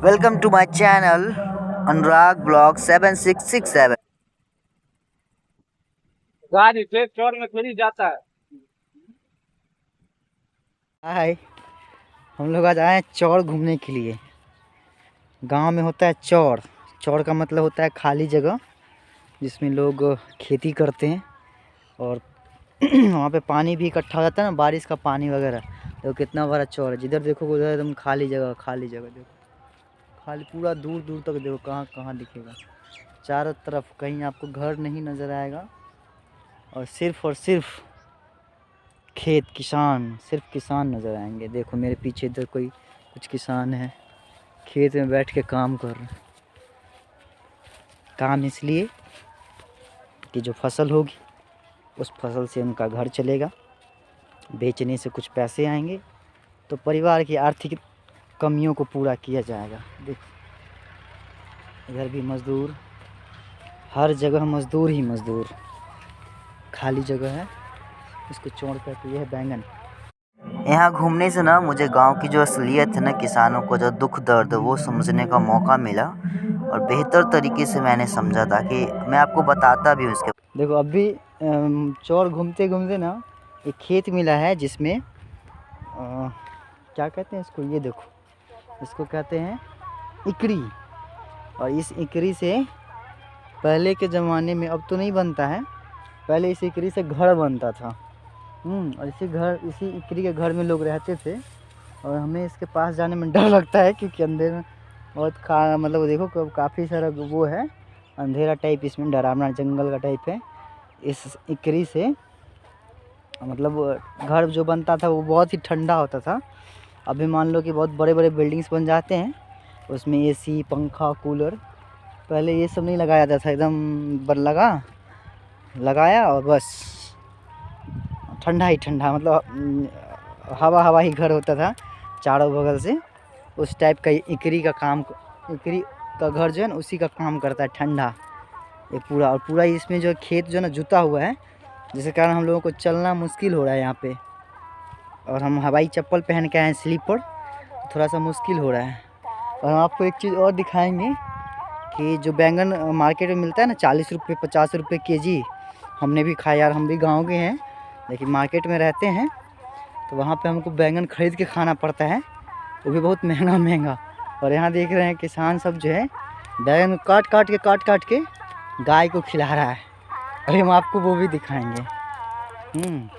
Welcome to my channel Anurag Blog 7667। गाड़ी track चौर में थोड़ी जाता है। हाय, हम लोग आज आए हैं चौर घूमने के लिए। गांव में होता है चौर। चौर का मतलब होता है खाली जगह जिसमें लोग खेती करते हैं और वहाँ पे पानी भी इकट्ठा हो जाता है ना, बारिश का पानी वगैरह। देखो कितना बड़ा चौर है, जिधर देखो उधर एकदम खाली जगह देखो, खाली पूरा दूर दूर तक देखो, कहाँ कहाँ दिखेगा। चारों तरफ कहीं आपको घर नहीं नज़र आएगा और सिर्फ खेत, किसान, सिर्फ किसान नज़र आएंगे। देखो मेरे पीछे इधर कुछ किसान हैं, खेत में बैठ के काम कर रहे हैं। काम इसलिए कि जो फसल होगी उस फसल से उनका घर चलेगा, बेचने से कुछ पैसे आएंगे तो परिवार की आर्थिक कमियों को पूरा किया जाएगा। देखो इधर भी मज़दूर, हर जगह मज़दूर ही मज़दूर। खाली जगह है, इसको छोड़ कर तो यह है बैंगन। यहाँ घूमने से ना मुझे गांव की जो असलियत है ना, किसानों को जो दुख दर्द वो समझने का मौका मिला और बेहतर तरीके से मैंने समझा था कि मैं आपको बताता भी हूँ इसके। देखो अभी चौर घूमते घूमते ना एक खेत मिला है जिसमें क्या कहते हैं इसको, ये देखो इसको कहते हैं इकड़ी। और इस इकड़ी से पहले के ज़माने में, अब तो नहीं बनता है, पहले इस इकड़ी से घर बनता था। और इसी इकड़ी के घर में लोग रहते थे। और हमें इसके पास जाने में डर लगता है क्योंकि अंदर में बहुत मतलब देखो काफ़ी सारा वो है, अंधेरा टाइप, इसमें डरावना जंगल का टाइप है। इस इकड़ी से मतलब घर जो बनता था वो बहुत ही ठंडा होता था। अभी मान लो कि बहुत बड़े बड़े बिल्डिंग्स बन जाते हैं, उसमें एसी, पंखा, कूलर, पहले ये सब नहीं लगाया जाता था। एकदम लगाया और बस ठंडा ही ठंडा, मतलब हवा ही घर होता था चारों बगल से। उस टाइप का इकड़ी का घर जो है ना उसी का काम करता है, ठंडा ये पूरा। और पूरा इसमें जो खेत जो है ना जुता हुआ है, जिसके कारण हम लोगों को चलना मुश्किल हो रहा है यहाँ पे। और हम हवाई चप्पल पहन के आए हैं, स्लीपर, थोड़ा सा मुश्किल हो रहा है। और हम आपको एक चीज़ और दिखाएंगे कि जो बैंगन मार्केट में मिलता है ना 40 रुपये 50 रुपये केजी, हमने भी खाया यार, हम भी गाँव के हैं लेकिन मार्केट में रहते हैं तो वहाँ पे हमको बैंगन खरीद के खाना पड़ता है, वो भी बहुत महंगा। और यहाँ देख रहे हैं किसान सब जो है बैंगन काट काट के गाय को खिला रहा है। और हम आपको वो भी दिखाएंगे।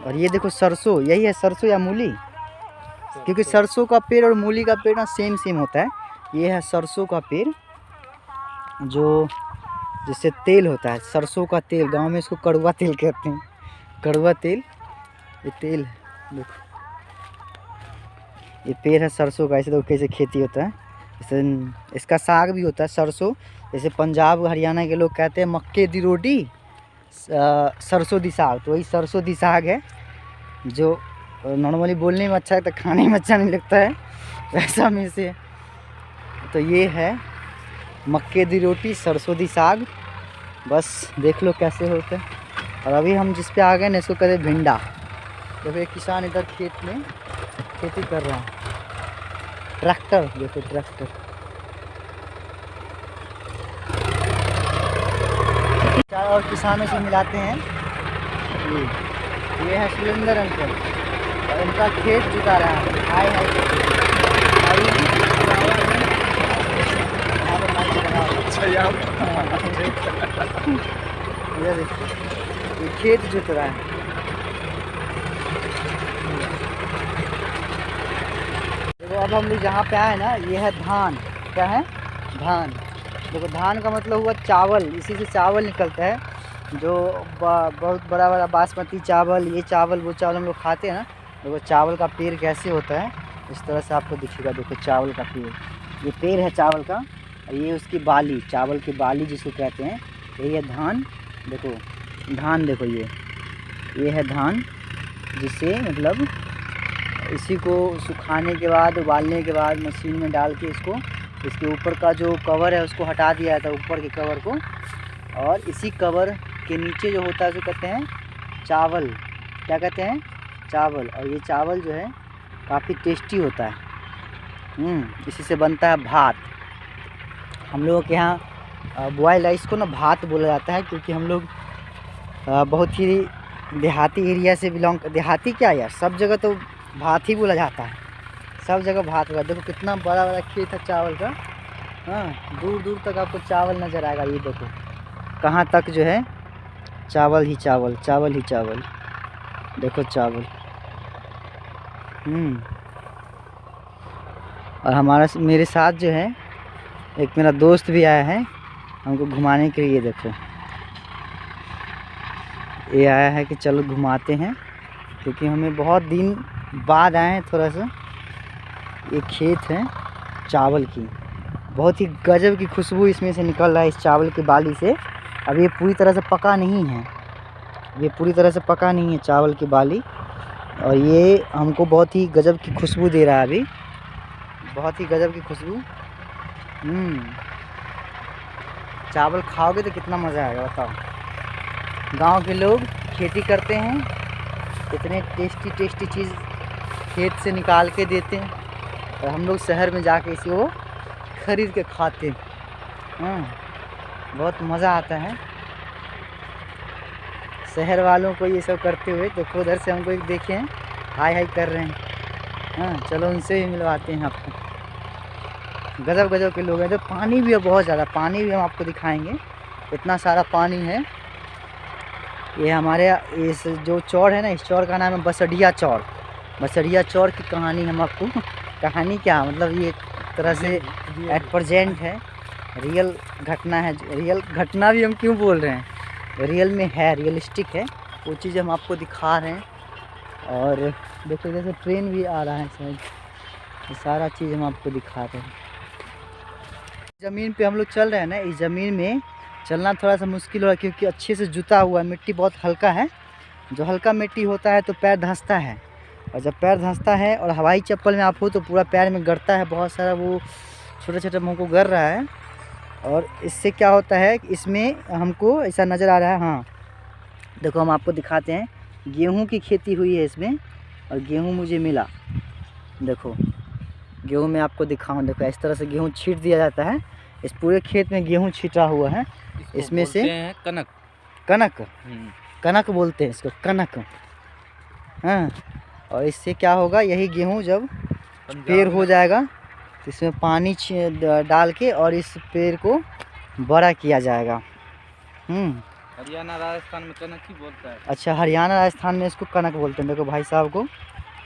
और ये देखो सरसों, यही है सरसों या मूली, क्योंकि सरसों का पेड़ और मूली का पेड़ ना सेम होता है। ये है सरसों का पेड़ जो जिससे तेल होता है, सरसों का तेल। गांव में इसको कड़वा तेल कहते हैं, कड़वा तेल। ये तेल है, देखो ये पेड़ है सरसों का। ऐसे तो कैसे खेती होता है, जैसे इसका साग भी होता है सरसों। जैसे पंजाब हरियाणा के लोग कहते हैं मक्के दी रोटी, सरसों दी साग, तो वही सरसों दी साग है जो नॉर्मली बोलने में अच्छा है तो खाने में अच्छा नहीं लगता है, वैसा में से। तो ये है मक्के दी रोटी, सरसों दी साग, बस देख लो कैसे होता है। और अभी हम जिस पे आ गए ना इसको कहते हैं भिंडा। देखो एक किसान इधर खेत में खेती कर रहा है, ट्रैक्टर, देखो ट्रैक्टर। चार और किसानों से मिलाते हैं। ये है सुरेंद्र अंकल और इनका खेत जुता रहा है। ये खेत जुत रहा है। देखो अब हम लोग जहाँ पे आए ना, ये है धान। क्या है? धान। देखो धान का मतलब हुआ चावल, इसी से चावल निकलता है। जो बहुत बड़ा बासमती चावल, ये चावल वो चावल हम लोग खाते हैं ना। देखो चावल का पेड़ कैसे होता है, इस तरह से आपको दिखेगा। देखो चावल का पेड़, ये पेड़ है चावल का, और ये उसकी बाली, चावल की बाली जिसको कहते हैं। यही है धान। देखो धान, देखो ये है धान, जिससे मतलब इसी को सुखाने के बाद, उबालने के बाद मशीन में डाल के इसके ऊपर का जो कवर है उसको हटा दिया जाता है, ऊपर के कवर को। और इसी कवर के नीचे जो होता है उसको कहते हैं चावल। क्या कहते हैं? चावल। और ये चावल जो है काफ़ी टेस्टी होता है। इसी से बनता है भात। हम लोगों के यहाँ बॉयल राइस को ना भात बोला जाता है, क्योंकि हम लोग बहुत ही देहाती एरिया से बिलोंग, देहाती क्या यार, सब जगह तो भात ही बोला जाता है, सब जगह भात बोला। देखो कितना बड़ा बड़ा खेत है चावल का। हाँ, दूर दूर तक आपको चावल नज़र आएगा। ये देखो कहाँ तक जो है चावल ही चावल, चावल ही चावल। देखो चावल। और हमारा मेरे साथ जो है एक मेरा दोस्त भी आया है हमको घुमाने के लिए। देखो ये आया है कि चलो घुमाते हैं, क्योंकि हमें बहुत दिन बाद आए हैं थोड़ा सा। ये खेत है चावल की, बहुत ही गजब की खुशबू इसमें से निकल रहा है, इस चावल की बाली से। अब ये पूरी तरह से पका नहीं है, ये पूरी तरह से पका नहीं है चावल की बाली, और ये हमको बहुत ही गजब की खुशबू दे रहा है अभी, बहुत ही गजब की खुशबू। चावल खाओगे तो कितना मज़ा आएगा बताओ। गांव के लोग खेती करते हैं, इतने टेस्टी टेस्टी चीज़ खेत से निकाल के देते हैं, और हम लोग शहर में जाके इसी को खरीद के खाते हैं। बहुत मज़ा आता है शहर वालों को ये सब करते हुए। देखो उधर से हमको एक देखे हैं, हाय हाय कर रहे हैं। चलो उनसे भी मिलवाते हैं आपको। गजब गजब के लोग हैं। तो पानी भी है बहुत ज़्यादा, पानी भी हम आपको दिखाएंगे, इतना सारा पानी है। ये हमारे इस जो चौड़ है ना, इस चौड़ का नाम है बसडिया चौड़। बसडिया चौड़ की कहानी हम आपको, कहानी क्या मतलब, ये एक तरह से एट प्रेजेंट है, रियल घटना है। रियल घटना भी हम क्यों बोल रहे हैं, रियल में है, रियलिस्टिक है, वो चीज़ हम आपको दिखा रहे हैं। और देखो जैसे ट्रेन भी आ रहा है शायद, ये सारा चीज़ हम आपको दिखा रहे हैं। ज़मीन पे हम लोग चल रहे हैं ना, इस ज़मीन में चलना थोड़ा सा मुश्किल हो रहा है, क्योंकि अच्छे से जुता हुआ है, मिट्टी बहुत हल्का है। जो हल्का मिट्टी होता है तो पैर धंसता है, और जब पैर धंसता है और हवाई चप्पल में आप हो तो पूरा पैर में गड़ता है बहुत सारा, वो छोटे छोटे मुँह को गड़ रहा है। और इससे क्या होता है कि इसमें हमको ऐसा नज़र आ रहा है। हाँ देखो हम आपको दिखाते हैं, गेहूं की खेती हुई है इसमें, और गेहूं मुझे मिला। देखो गेहूं मैं आपको दिखाऊं, देखो इस तरह से गेहूं छींट दिया जाता है। इस पूरे खेत में गेहूं छिटा हुआ है। इसमें से कनक, कनक, कनक बोलते हैं इसको, कनक। हाँ, और इससे क्या होगा, यही गेहूं जब पेड़ हो जाएगा तो इसमें पानी डाल के और इस पेड़ को बड़ा किया जाएगा। हरियाणा राजस्थान में कनक ही बोलता है। अच्छा, हरियाणा राजस्थान में इसको कनक बोलते हैं। देखो भाई साहब को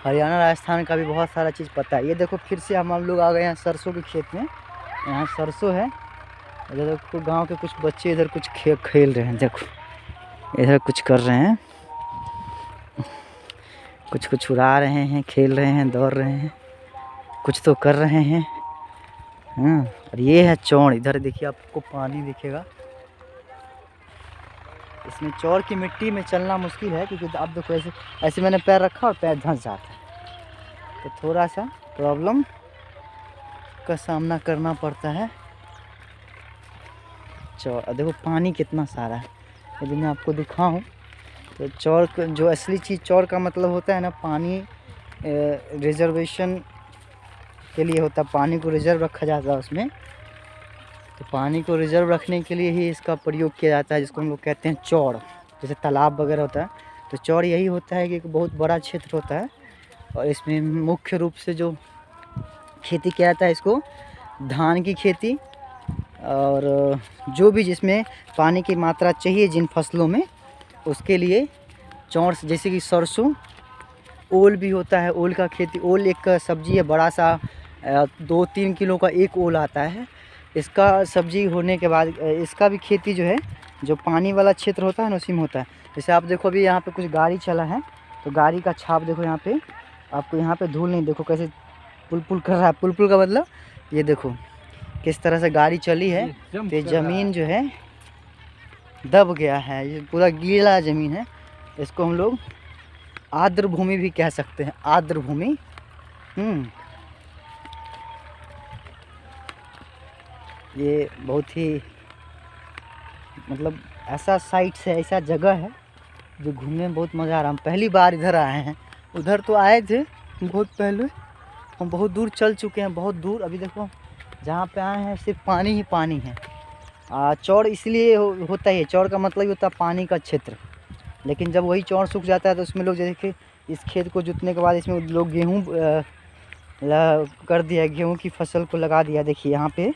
हरियाणा राजस्थान का भी बहुत सारा चीज़ पता है। ये देखो फिर से हम लोग आ गए हैं सरसों के खेत में। यहाँ सरसों है, इधर देखो गांव के कुछ बच्चे इधर कुछ खेल रहे हैं। देखो इधर कुछ कर रहे हैं, कुछ कुछ उड़ा रहे हैं, खेल रहे हैं, दौड़ रहे हैं, कुछ तो कर रहे हैं। और ये है चौड़, इधर देखिए आपको पानी दिखेगा। इसमें चौड़ की मिट्टी में चलना मुश्किल है, क्योंकि आप देखो ऐसे ऐसे मैंने पैर रखा और पैर धंस जाता है, तो थोड़ा सा प्रॉब्लम का सामना करना पड़ता है। चौड़ देखो पानी कितना सारा है। यदि मैं आपको दिखाऊं तो चौड़ जो असली चीज़ चौड़ का मतलब होता है ना, पानी रिजर्वेशन के लिए होता है, पानी को रिजर्व रखा जाता है उसमें। तो पानी को रिजर्व रखने के लिए ही इसका प्रयोग किया जाता है, जिसको हम लोग कहते हैं चौड़। जैसे तालाब वगैरह होता है तो चौड़ यही होता है कि एक बहुत बड़ा क्षेत्र होता है, और इसमें मुख्य रूप से जो खेती किया जाता है, इसको धान की खेती, और जो भी जिसमें पानी की मात्रा चाहिए जिन फसलों में, उसके लिए चौड़, जैसे कि सरसों, ओल भी होता है, ओल का खेती। ओल एक सब्जी है, बड़ा सा 2-3 किलो का एक ओल आता है। इसका सब्जी होने के बाद इसका भी खेती जो है, जो पानी वाला क्षेत्र होता है ना, उसी में होता है। जैसे आप देखो अभी यहाँ पे कुछ गाड़ी चला है, तो गाड़ी का छाप देखो यहाँ पे, आपको यहाँ पे धूल नहीं, देखो कैसे पुल कर रहा है। पुल का मतलब ये देखो किस तरह से गाड़ी चली है, तो ज़मीन जो है दब गया है, ये पूरा गीला ज़मीन है। इसको हम लोग आर्द्र भूमि भी कह सकते हैं, आर्द्र भूमि। ये बहुत ही मतलब ऐसा साइट है, ऐसा जगह है जो घूमने में बहुत मज़ा आ रहा है। हम पहली बार इधर आए हैं, उधर तो आए थे बहुत पहले, हम बहुत दूर चल चुके हैं, बहुत दूर। अभी देखो जहाँ पे आए हैं सिर्फ पानी ही पानी है। चौड़ इसलिए होता है, चौड़ का मतलब ही होता है पानी का क्षेत्र। लेकिन जब वही चौड़ सूख जाता है तो उसमें लोग जैसे इस खेत को जोतने के बाद इसमें लोग गेहूँ कर दिया, गेहूँ की फसल को लगा दिया। देखिए यहाँ पे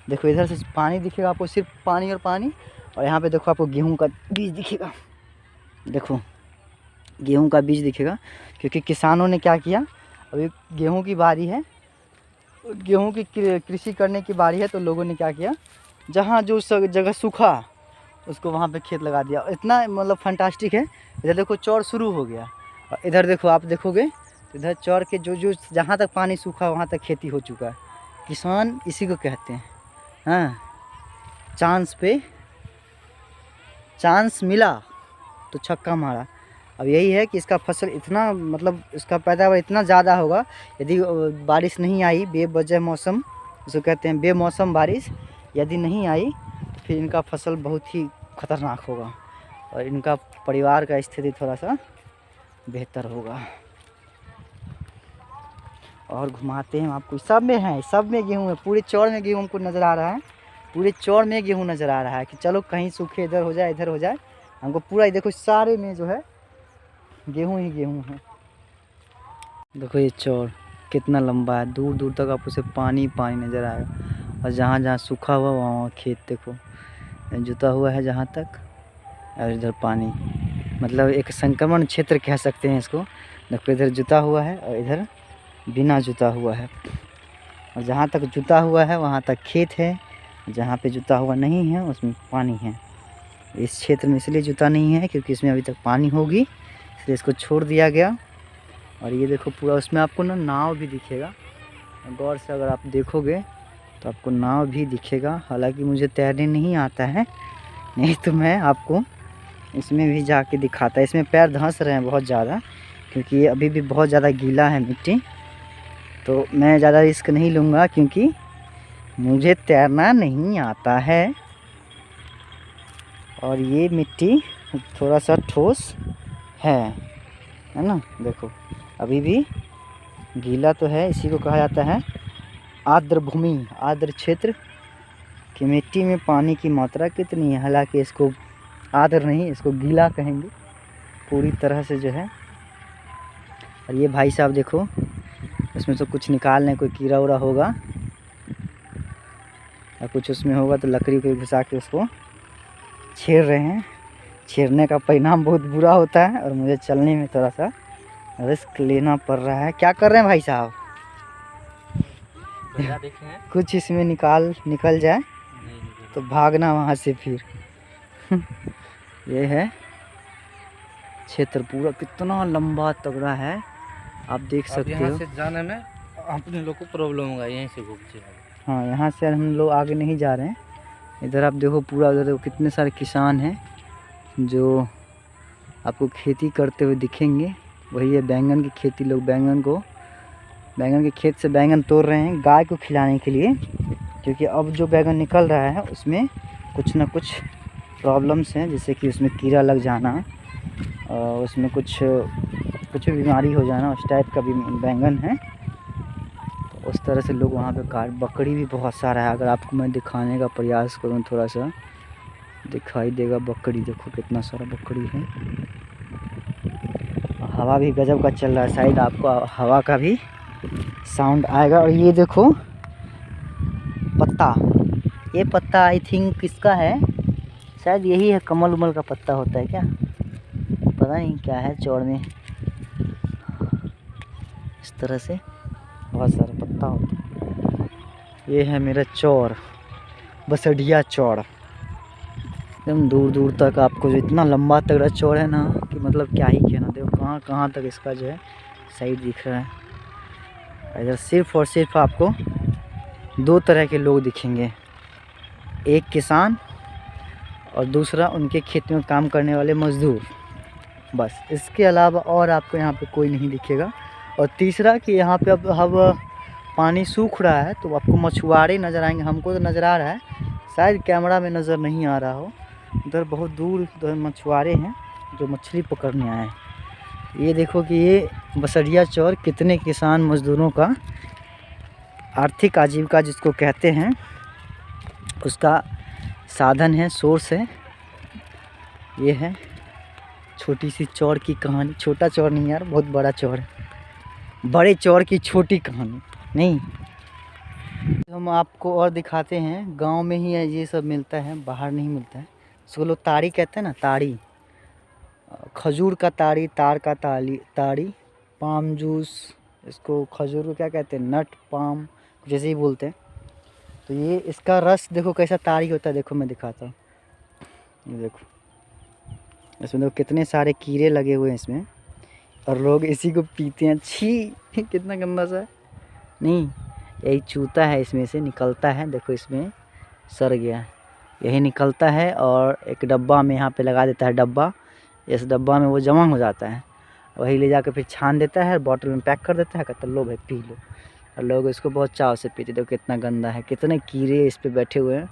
देखो, इधर से पानी दिखेगा आपको, सिर्फ पानी और पानी। और यहाँ पे देखो आपको गेहूँ का बीज दिखेगा, देखो गेहूँ का बीज दिखेगा। क्योंकि किसानों ने क्या किया, अभी गेहूँ की बारी है, गेहूँ की कृषि करने की बारी है, तो लोगों ने क्या किया, जहाँ जो जगह सूखा उसको वहाँ पे खेत लगा दिया। इतना मतलब फंटास्टिक है। इधर देखो चौड़ शुरू हो गया, और इधर देखो आप देखोगे तो इधर चौड़ के जो जहाँ तक पानी सूखा वहाँ तक खेती हो चुका है। किसान इसी को कहते हैं। हाँ, चांस मिला तो छक्का मारा। अब यही है कि इसका फसल इतना मतलब इसका पैदावार इतना ज़्यादा होगा, यदि बारिश नहीं आई, बेवजह मौसम जिसको कहते हैं बेमौसम बारिश यदि नहीं आई, तो फिर इनका फसल बहुत ही खतरनाक होगा और इनका परिवार का स्थिति थोड़ा सा बेहतर होगा। और घुमाते हैं आपको, सब में है, सब में गेहूँ है, पूरे चौड़ में गेहूँ हमको नज़र आ रहा है, पूरे चौड़ में गेहूँ नज़र आ रहा है। कि चलो कहीं सूखे इधर हो जाए इधर हो जाए, हमको पूरा ही देखो सारे में जो है गेहूँ ही गेहूँ है। देखो ये चौड़ कितना लंबा है, दूर दूर तक आपको सिर्फ पानी पानी नज़र आएगा। और जहाँ जहाँ सूखा हुआ वहाँ खेत देखो जुता हुआ है जहाँ तक, और इधर पानी, मतलब एक संक्रमण क्षेत्र कह सकते हैं इसको। देखो इधर जुता हुआ है और इधर बिना जुता हुआ है। और जहाँ तक जुता हुआ है वहाँ तक खेत है, जहाँ पे जुता हुआ नहीं है उसमें पानी है। इस क्षेत्र में इसलिए जुता नहीं है क्योंकि इसमें अभी तक पानी होगी, इसलिए इसको छोड़ दिया गया। और ये देखो पूरा उसमें आपको ना नाव भी दिखेगा, गौर से अगर आप देखोगे तो आपको नाव भी दिखेगा। हालांकि मुझे तैरने नहीं आता है, नहीं तो मैं आपको इसमें भी जाके दिखाता। इसमें पैर धंस रहे हैं बहुत ज़्यादा, क्योंकि ये अभी भी बहुत ज़्यादा गीला है मिट्टी। तो मैं ज़्यादा रिस्क नहीं लूँगा क्योंकि मुझे तैरना नहीं आता है। और ये मिट्टी थोड़ा सा ठोस है ना। देखो अभी भी गीला तो है, इसी को कहा जाता है आर्द्र भूमि, आर्द्र क्षेत्र की मिट्टी में पानी की मात्रा कितनी है। हालांकि इसको आर्द्र नहीं, इसको गीला कहेंगे पूरी तरह से जो है। और ये भाई साहब देखो, इसमें तो कुछ निकाल लें, कोई कीड़ा उड़ा होगा या कुछ उसमें होगा तो लकड़ी को घुसा के उसको छेड़ रहे हैं। छेड़ने का परिणाम बहुत बुरा होता है और मुझे चलने में थोड़ा सा रिस्क लेना पड़ रहा है। क्या कर रहे हैं भाई साहब? कुछ इसमें निकल जाए तो भागना वहाँ से फिर। ये है क्षेत्र पूरा, कितना लंबा तगड़ा है आप देख सकते हो। यहाँ से जाने में अपने लोग को प्रॉब्लम होगा, यहीं से घूम के। हाँ, यहाँ से हम लोग आगे नहीं जा रहे हैं। इधर आप देखो पूरा, उधर देखो कितने सारे किसान हैं जो आपको खेती करते हुए दिखेंगे। वही है बैंगन की खेती, लोग बैंगन के खेत से बैंगन तोड़ रहे हैं गाय को खिलाने के लिए। क्योंकि अब जो बैंगन निकल रहा है उसमें कुछ ना कुछ प्रॉब्लम्स हैं, जैसे कि उसमें कीड़ा लग जाना और उसमें कुछ भी बीमारी हो जाना, उस टाइप का भी बैंगन है। तो उस तरह से लोग वहाँ पे बकरी भी बहुत सारा है। अगर आपको मैं दिखाने का प्रयास करूँ थोड़ा सा दिखाई देगा। बकरी देखो कितना सारा बकरी है। हवा भी गजब का चल रहा है, शायद आपको हवा का भी साउंड आएगा। और ये देखो पत्ता, ये पत्ता आई थिंक किसका है, शायद यही है, कमल उमल का पत्ता होता है क्या, पता नहीं क्या है। चौड़ में इस तरह से बहुत सारा पत्ता होता है। ये है मेरा चौड़, बसडिया चौड़। एकदम दूर दूर तक आपको जो इतना लंबा तगड़ा चौड़ है ना कि मतलब क्या ही कहना। देखो कहाँ कहाँ तक इसका जो है साइड दिख रहा है। इधर सिर्फ और सिर्फ आपको दो तरह के लोग दिखेंगे, एक किसान और दूसरा उनके खेत में काम करने वाले मज़दूर, बस। इसके अलावा और आपको यहाँ पे कोई नहीं दिखेगा। और तीसरा कि यहाँ पे अब पानी सूख रहा है तो आपको मछुआरे नज़र आएंगे। हमको तो नज़र आ रहा है, शायद कैमरा में नज़र नहीं आ रहा हो। उधर बहुत दूर उधर मछुआरे हैं जो मछली पकड़ने आए हैं। ये देखो कि ये बसडिया चौर कितने किसान मज़दूरों का आर्थिक आजीविका जिसको कहते हैं उसका साधन है, सोर्स है। ये है छोटी सी चौर की कहानी। छोटा चौर नहीं यार, बहुत बड़ा चौर है। बड़े चौर की छोटी कहानी नहीं। हम आपको और दिखाते हैं, गांव में ही ये सब मिलता है, बाहर नहीं मिलता है। इसको लोग ताड़ी कहते हैं ना, ताड़ी, खजूर का ताड़ी, तार का ताड़ी, पाम जूस, इसको खजूर को क्या कहते हैं, नट पाम जैसे ही बोलते हैं। तो ये इसका रस देखो कैसा ताड़ी होता है। देखो मैं दिखाता हूँ, ये देखो, इसमें देखो कितने सारे कीड़े लगे हुए हैं इसमें, और लोग इसी को पीते हैं। छी कितना गंदा सा है। नहीं, यही चूता है, इसमें से निकलता है। देखो इसमें सड़ गया, यही निकलता है और एक डब्बा में यहाँ पे लगा देता है डब्बा। इस डब्बा में वो जमा हो जाता है, वही ले जाकर फिर छान देता है, बॉटल में पैक कर देता है, कहता लो भाई पी लो। और लोग इसको बहुत चाव से पीते। देखो कितना गंदा है, कितने कीड़े इस पे बैठे हुए हैं।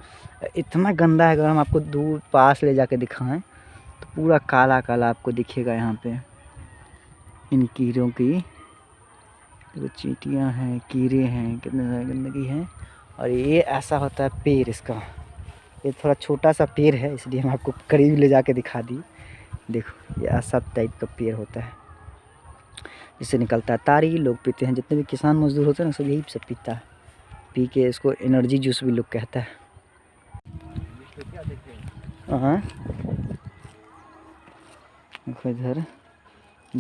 इतना गंदा है, अगर हम आपको दूर पास ले जाके दिखाएं तो पूरा काला काला आपको दिखेगा यहाँ पे इन कीड़ों की। देखो चींटियाँ हैं, कीड़े हैं, कितने सारे गंदगी हैं। और ये ऐसा होता है पेड़ इसका। ये थोड़ा छोटा सा पेड़ है, इसलिए हम आपको करीब ले जाके दिखा दी। देखो ये ऐसा टाइप का पेड़ होता है, जिससे निकलता है ताड़ी। लोग पीते हैं, जितने भी किसान मजदूर होते हैं ना, सब यही सब पीता है। पी के इसको एनर्जी जूस भी लोग कहता है। हाँ देखो इधर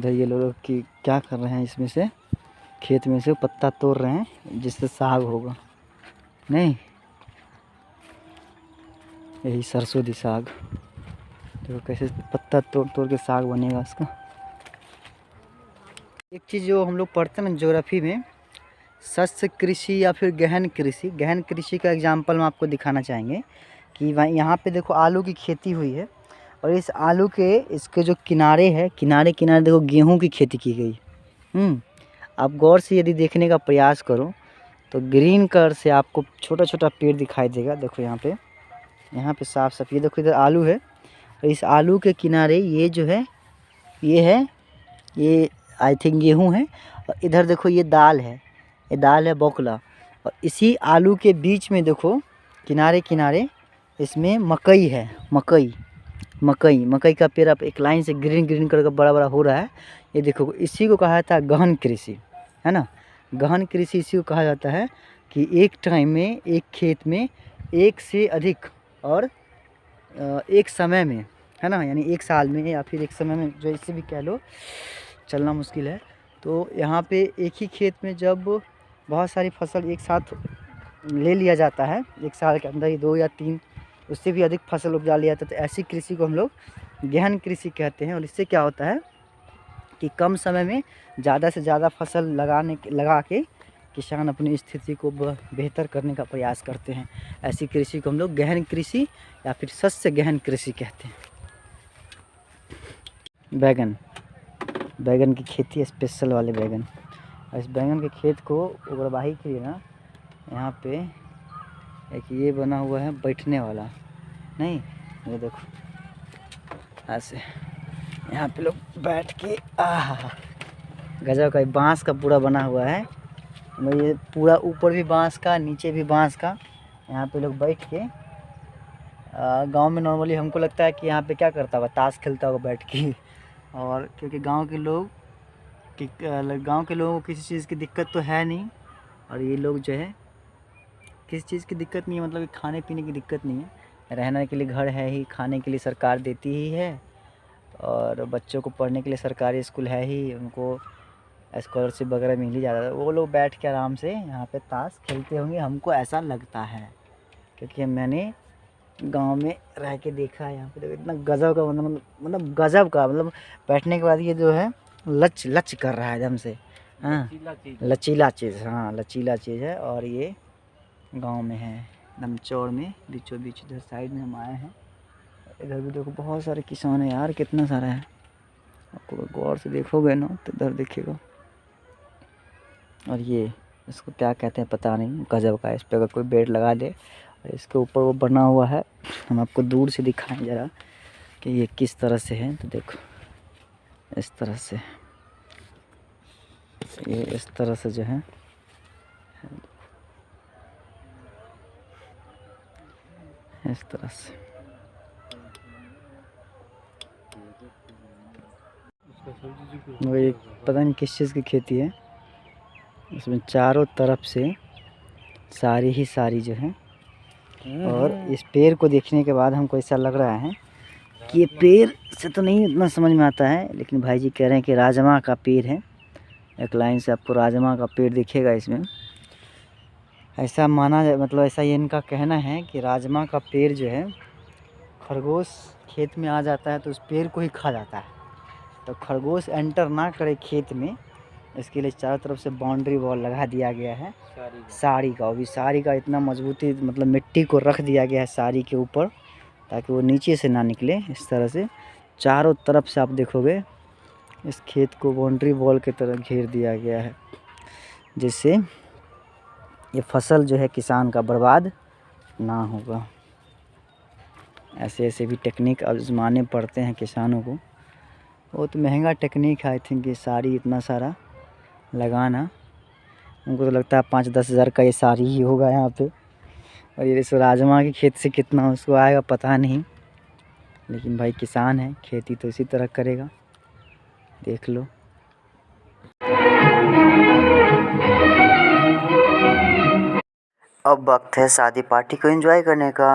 ये लोग कि क्या कर रहे हैं, इसमें से खेत में से पत्ता तोड़ रहे हैं, जिससे साग होगा। नहीं, यही सरसों दी साग। देखो कैसे पत्ता तोड़ तोड़ के साग बनेगा इसका। एक चीज़ जो हम लोग पढ़ते हैं ना ज्योग्राफी में, शस्य कृषि या फिर गहन कृषि। गहन कृषि का एग्जाम्पल हम आपको दिखाना चाहेंगे कि यहाँ पे देखो आलू की खेती हुई है, और इस आलू के इसके जो किनारे है, किनारे किनारे देखो गेहूं की खेती की गई। आप गौर से यदि देखने का प्रयास करो तो ग्रीन कलर से आपको छोटा छोटा पेड़ दिखाई देगा। देखो यहाँ पे साफ साफ ये देखो, इधर आलू है, और इस आलू के किनारे ये जो है ये आई थिंक गेहूं है, और इधर देखो ये दाल है बौकला। और इसी आलू के बीच में देखो किनारे किनारे इसमें मकई है, मकई का पेड़ अब एक लाइन से ग्रीन ग्रीन कलर का बड़ा बड़ा हो रहा है। ये देखो, इसी को कहा जाता है गहन कृषि, है ना। गहन कृषि इसी को कहा जाता है कि एक टाइम में एक खेत में एक से अधिक और एक समय में, है ना, यानी एक साल में या फिर एक समय में, जो इससे भी कह लो, चलना मुश्किल है। तो यहाँ पे एक ही खेत में जब बहुत सारी फसल एक साथ ले लिया जाता है, एक साल के अंदर ही 2 या 3 उससे भी अधिक फसल उपजा लिया जाता है, तो ऐसी कृषि को हम लोग गहन कृषि कहते हैं। और इससे क्या होता है कि कम समय में ज़्यादा से ज़्यादा फसल लगा के किसान अपनी स्थिति को बेहतर करने का प्रयास करते हैं। ऐसी कृषि को हम लोग गहन कृषि या फिर शस्य गहन कृषि कहते हैं। बैगन की खेती, स्पेशल वाले बैगन। इस बैगन के खेत को उगरवाही के लिए ना, यहाँ पे एक ये बना हुआ है बैठने वाला। नहीं, ये देखो ऐसे यहाँ पे लोग बैठ के गजब का बांस का पूरा बना हुआ है। ये पूरा ऊपर भी बांस का, नीचे भी बांस का। यहाँ पे लोग बैठ के गांव में नॉर्मली हमको लगता है कि यहाँ पे क्या करता होगा, ताश खेलता होगा बैठ के। और क्योंकि गांव के लोगों को किसी चीज़ की दिक्कत तो है नहीं, और ये लोग जो है किसी चीज़ की दिक्कत नहीं है, मतलब खाने पीने की दिक्कत नहीं है, रहने के लिए घर है ही, खाने के लिए सरकार देती ही है, और बच्चों को पढ़ने के लिए सरकारी स्कूल है ही, उनको स्कॉलरशिप वगैरह मिल ही जाता है। वो लोग बैठ के आराम से यहाँ पे ताश खेलते होंगे, हमको ऐसा लगता है, क्योंकि मैंने गांव में रह के देखा है। यहाँ पे देखो इतना गजब का मतलब गजब का, मतलब बैठने के बाद ये जो है लच कर रहा है एकदम से। हाँ, लचीला चीज़, हाँ लचीला चीज़ है। और ये गांव में है, एकदम चौड़ में, बीचों बीच इधर साइड में हम आए हैं। इधर भी देखो बहुत सारे किसान है यार, कितना सारा है। आपको गौर से देखोगे ना तो इधर देखिएगा। और ये इसको क्या कहते हैं पता नहीं, गजब का। इस पर अगर कोई बेड लगा दे, और इसके ऊपर वो बना हुआ है, हम आपको दूर से दिखाएं ज़रा कि ये किस तरह से है। तो देखो इस तरह से, ये इस तरह से जो है, इस तरह से। वो एक पता नहीं किस चीज़ की खेती है, इसमें चारों तरफ से सारी ही सारी जो है। और इस पेड़ को देखने के बाद हमको ऐसा लग रहा है कि ये पेड़ से तो नहीं इतना समझ में आता है, लेकिन भाई जी कह रहे हैं कि राजमा का पेड़ है। एक लाइन से आपको राजमा का पेड़ दिखेगा इसमें। ऐसा माना जाए, मतलब ऐसा ये इनका कहना है कि राजमा का पेड़ जो है, खरगोश खेत में आ जाता है तो उस पेड़ को ही खा जाता है। तो खरगोश एंटर ना करे खेत में, इसके लिए चारों तरफ से बाउंड्री वॉल लगा दिया गया है साड़ी का। अभी साड़ी का इतना मजबूती, मतलब मिट्टी को रख दिया गया है साड़ी के ऊपर, ताकि वो नीचे से ना निकले। इस तरह से चारों तरफ से आप देखोगे इस खेत को बाउंड्री वॉल की तरह घेर दिया गया है, जिससे ये फसल जो है किसान का बर्बाद ना होगा। ऐसे ऐसे भी टेक्निक आजमाने पड़ते हैं किसानों को। बहुत महंगा टेक्निक है आई थिंक, ये साड़ी इतना सारा लगाना। उनको तो लगता है 5-10 हज़ार का ये साड़ी ही होगा यहाँ पे। और ये इस राजमा के खेत से कितना उसको आएगा पता नहीं, लेकिन भाई किसान है, खेती तो इसी तरह करेगा। देख लो। अब वक्त है शादी पार्टी को एंजॉय करने का।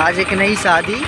आज एक नई शादी,